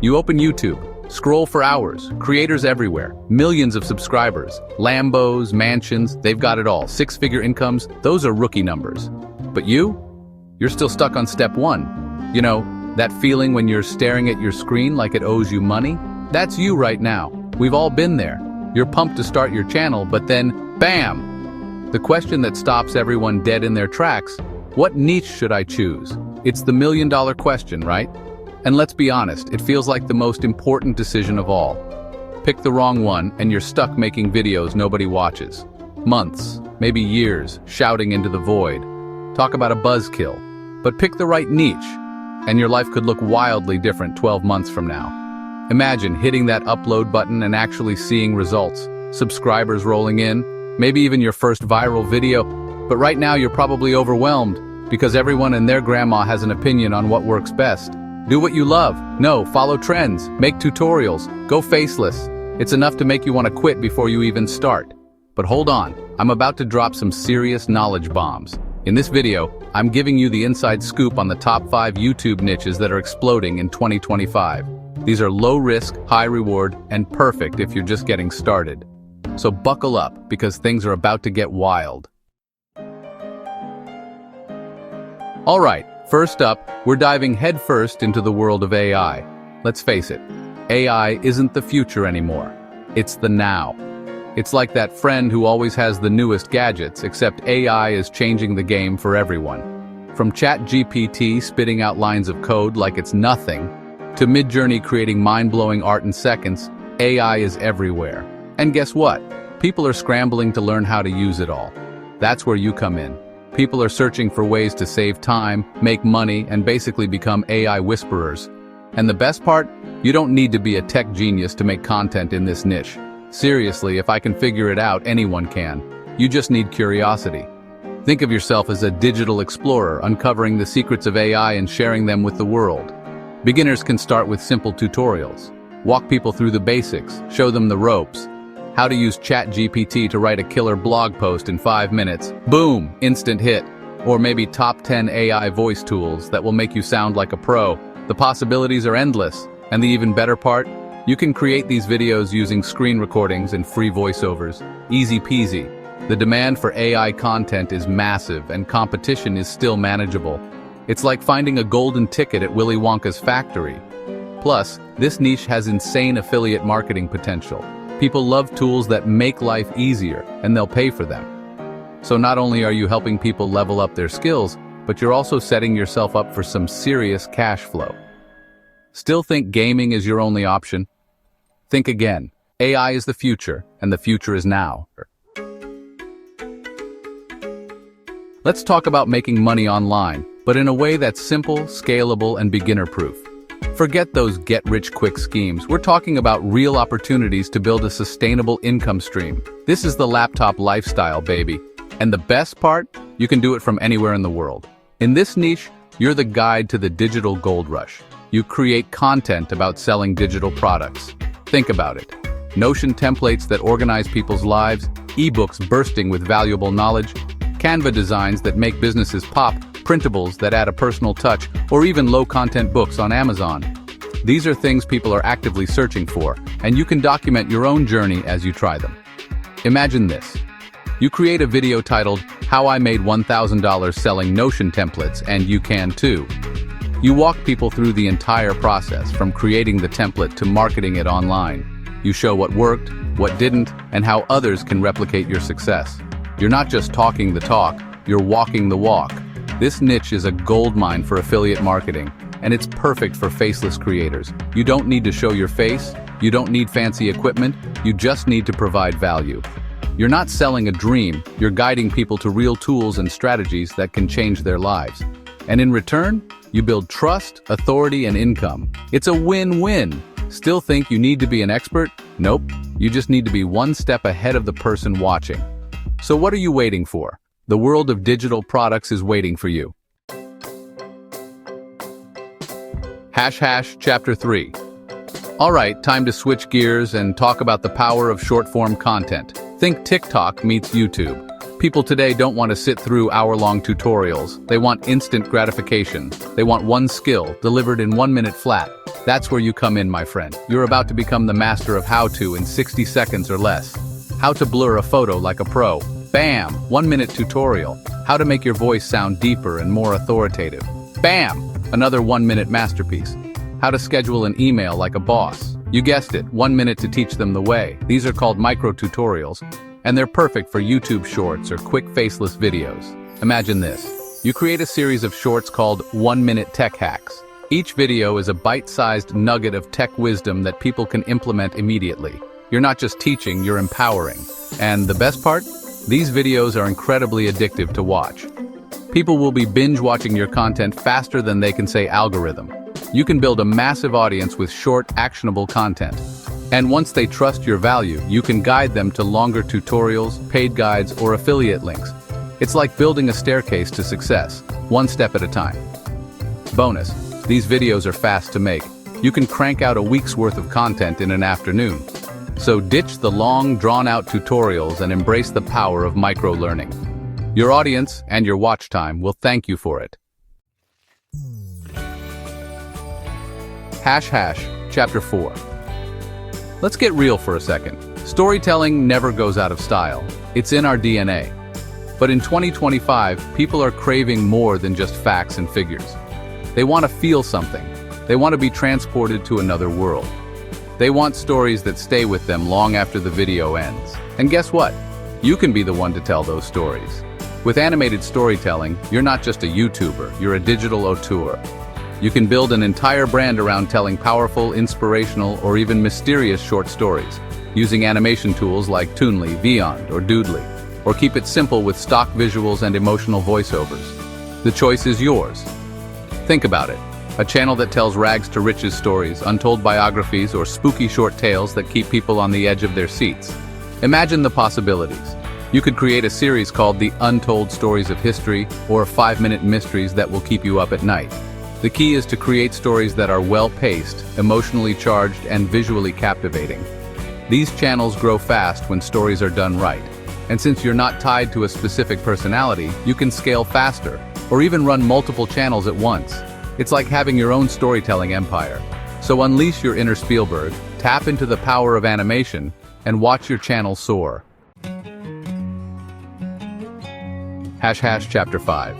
You open YouTube, scroll for hours, creators everywhere, millions of subscribers, Lambos, mansions, they've got it all, six-figure incomes, those are rookie numbers. But you're still stuck on step one. You know, that feeling when you're staring at your screen like it owes you money? That's you right now. We've all been there. You're pumped to start your channel, but then, bam! The question that stops everyone dead in their tracks: what niche should I choose? It's the million-dollar question, right? And let's be honest, it feels like the most important decision of all. Pick the wrong one, and you're stuck making videos nobody watches. Months, maybe years, shouting into the void. Talk about a buzzkill. But pick the right niche, and your life could look wildly different 12 months from now. Imagine hitting that upload button and actually seeing results, subscribers rolling in, maybe even your first viral video. But right now you're probably overwhelmed because everyone and their grandma has an opinion on what works best. Do what you love. No, follow trends, make tutorials, go faceless. It's enough to make you want to quit before you even start. But hold on, I'm about to drop some serious knowledge bombs. In this video, I'm giving you the inside scoop on the top 5 YouTube niches that are exploding in 2025. These are low risk, high reward, and perfect if you're just getting started. So buckle up, because things are about to get wild. Alright, first up, we're diving headfirst into the world of AI. Let's face it, AI isn't the future anymore. It's the now. It's like that friend who always has the newest gadgets, except AI is changing the game for everyone. From ChatGPT spitting out lines of code like it's nothing, to Midjourney creating mind-blowing art in seconds, AI is everywhere. And guess what? People are scrambling to learn how to use it all. That's where you come in. People are searching for ways to save time, make money, and basically become AI whisperers. And the best part? You don't need to be a tech genius to make content in this niche. Seriously, if I can figure it out, anyone can. You just need curiosity. Think of yourself as a digital explorer, uncovering the secrets of AI and sharing them with the world. Beginners can start with simple tutorials. Walk people through the basics, show them the ropes. How to use ChatGPT to write a killer blog post in 5 minutes. Boom, instant hit. Or maybe top 10 AI voice tools that will make you sound like a pro. The possibilities are endless. And the even better part? You can create these videos using screen recordings and free voiceovers. Easy peasy. The demand for AI content is massive and competition is still manageable. It's like finding a golden ticket at Willy Wonka's factory. Plus, this niche has insane affiliate marketing potential. People love tools that make life easier, and they'll pay for them. So not only are you helping people level up their skills, but you're also setting yourself up for some serious cash flow. Still think gaming is your only option? Think again. AI is the future, and the future is now. Let's talk about making money online, but in a way that's simple, scalable, and beginner-proof. Forget those get-rich-quick schemes. We're talking about real opportunities to build a sustainable income stream. This is the laptop lifestyle, baby. And the best part? You can do it from anywhere in the world. In this niche, you're the guide to the digital gold rush. You create content about selling digital products. Think about it. Notion templates that organize people's lives, ebooks bursting with valuable knowledge, Canva designs that make businesses pop, printables that add a personal touch, or even low-content books on Amazon. These are things people are actively searching for, and you can document your own journey as you try them. Imagine this. You create a video titled, "How I Made $1,000 Selling Notion Templates, and You Can Too." You walk people through the entire process, from creating the template to marketing it online. You show what worked, what didn't, and how others can replicate your success. You're not just talking the talk, you're walking the walk. This niche is a goldmine for affiliate marketing, and it's perfect for faceless creators. You don't need to show your face, you don't need fancy equipment, you just need to provide value. You're not selling a dream, you're guiding people to real tools and strategies that can change their lives. And in return, you build trust, authority, and income. It's a win-win. Still think you need to be an expert? Nope. You just need to be one step ahead of the person watching. So what are you waiting for? The world of digital products is waiting for you. Chapter 3. Alright, time to switch gears and talk about the power of short-form content. Think TikTok meets YouTube. People today don't want to sit through hour-long tutorials. They want instant gratification. They want one skill, delivered in 1 minute flat. That's where you come in, my friend. You're about to become the master of how-to in 60 seconds or less. How to blur a photo like a pro. Bam! 1 minute tutorial. How to make your voice sound deeper and more authoritative. Bam! Another 1 minute masterpiece. How to schedule an email like a boss. You guessed it, 1 minute to teach them the way. These are called micro-tutorials, and they're perfect for YouTube shorts or quick faceless videos. Imagine this. You create a series of shorts called 1 minute tech hacks. Each video is a bite-sized nugget of tech wisdom that people can implement immediately. You're not just teaching, you're empowering. And the best part? These videos are incredibly addictive to watch. People will be binge-watching your content faster than they can say algorithm. You can build a massive audience with short, actionable content. And once they trust your value, you can guide them to longer tutorials, paid guides, or affiliate links. It's like building a staircase to success, one step at a time. Bonus, these videos are fast to make. You can crank out a week's worth of content in an afternoon. So ditch the long, drawn-out tutorials and embrace the power of micro-learning. Your audience and your watch time will thank you for it. Chapter 4. Let's get real for a second. Storytelling never goes out of style. It's in our DNA. But in 2025, people are craving more than just facts and figures. They want to feel something. They want to be transported to another world. They want stories that stay with them long after the video ends. And guess what? You can be the one to tell those stories. With animated storytelling, you're not just a YouTuber, you're a digital auteur. You can build an entire brand around telling powerful, inspirational, or even mysterious short stories, using animation tools like Toonly, Vyond, or Doodly, or keep it simple with stock visuals and emotional voiceovers. The choice is yours. Think about it. A channel that tells rags to riches stories, untold biographies, or spooky short tales that keep people on the edge of their seats. Imagine the possibilities. You could create a series called The Untold Stories of History, or 5-minute mysteries that will keep you up at night. The key is to create stories that are well-paced, emotionally charged, and visually captivating. These channels grow fast when stories are done right. And since you're not tied to a specific personality, you can scale faster, or even run multiple channels at once. It's like having your own storytelling empire. So unleash your inner Spielberg, tap into the power of animation, and watch your channel soar. Chapter 5.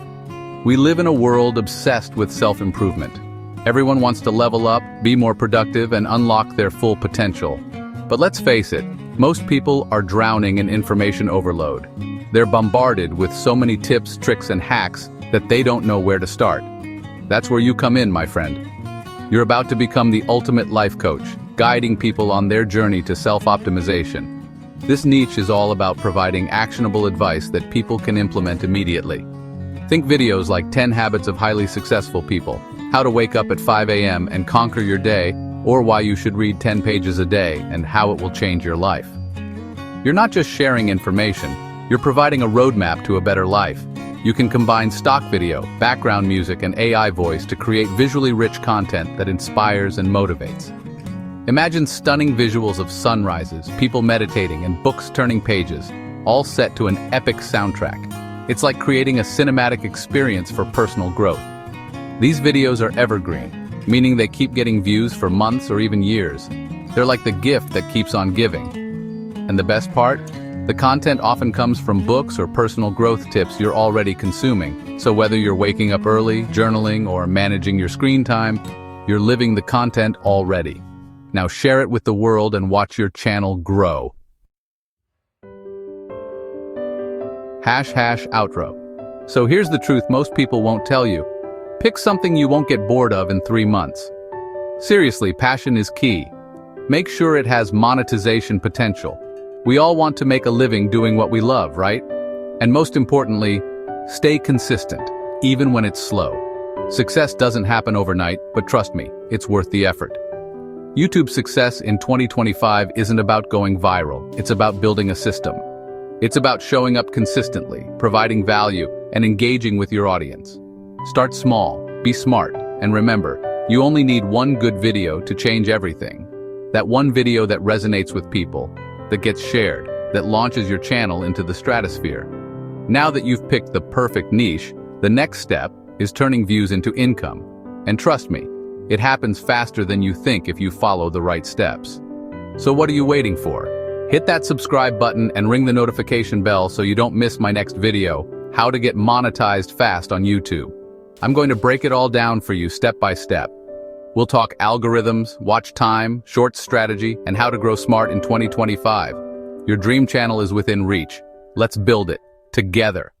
We live in a world obsessed with self-improvement. Everyone wants to level up, be more productive, and unlock their full potential. But let's face it, most people are drowning in information overload. They're bombarded with so many tips, tricks, and hacks that they don't know where to start. That's where you come in, my friend. You're about to become the ultimate life coach, guiding people on their journey to self-optimization. This niche is all about providing actionable advice that people can implement immediately. Think videos like 10 Habits of Highly Successful People, How to Wake Up at 5 a.m. and Conquer Your Day, or Why You Should Read 10 Pages a Day and How It Will Change Your Life. You're not just sharing information, you're providing a roadmap to a better life. You can combine stock video, background music, and AI voice to create visually rich content that inspires and motivates. Imagine stunning visuals of sunrises, people meditating, and books turning pages, all set to an epic soundtrack. It's like creating a cinematic experience for personal growth. These videos are evergreen, meaning they keep getting views for months or even years. They're like the gift that keeps on giving. And the best part? The content often comes from books or personal growth tips you're already consuming. So whether you're waking up early, journaling, or managing your screen time, you're living the content already. Now share it with the world and watch your channel grow. Outro. So here's the truth most people won't tell you. Pick something you won't get bored of in 3 months. Seriously, passion is key. Make sure it has monetization potential. We all want to make a living doing what we love, right? And most importantly, stay consistent, even when it's slow. Success doesn't happen overnight, but trust me, it's worth the effort. YouTube's success in 2025 isn't about going viral, it's about building a system. It's about showing up consistently, providing value, and engaging with your audience. Start small, be smart, and remember, you only need one good video to change everything. That one video that resonates with people, that gets shared, that launches your channel into the stratosphere. Now that you've picked the perfect niche, the next step is turning views into income. And trust me, it happens faster than you think if you follow the right steps. So what are you waiting for? Hit that subscribe button and ring the notification bell so you don't miss my next video, how to get monetized fast on YouTube. I'm going to break it all down for you step by step. We'll talk algorithms, watch time, short strategy, and how to grow smart in 2025. Your dream channel is within reach. Let's build it together.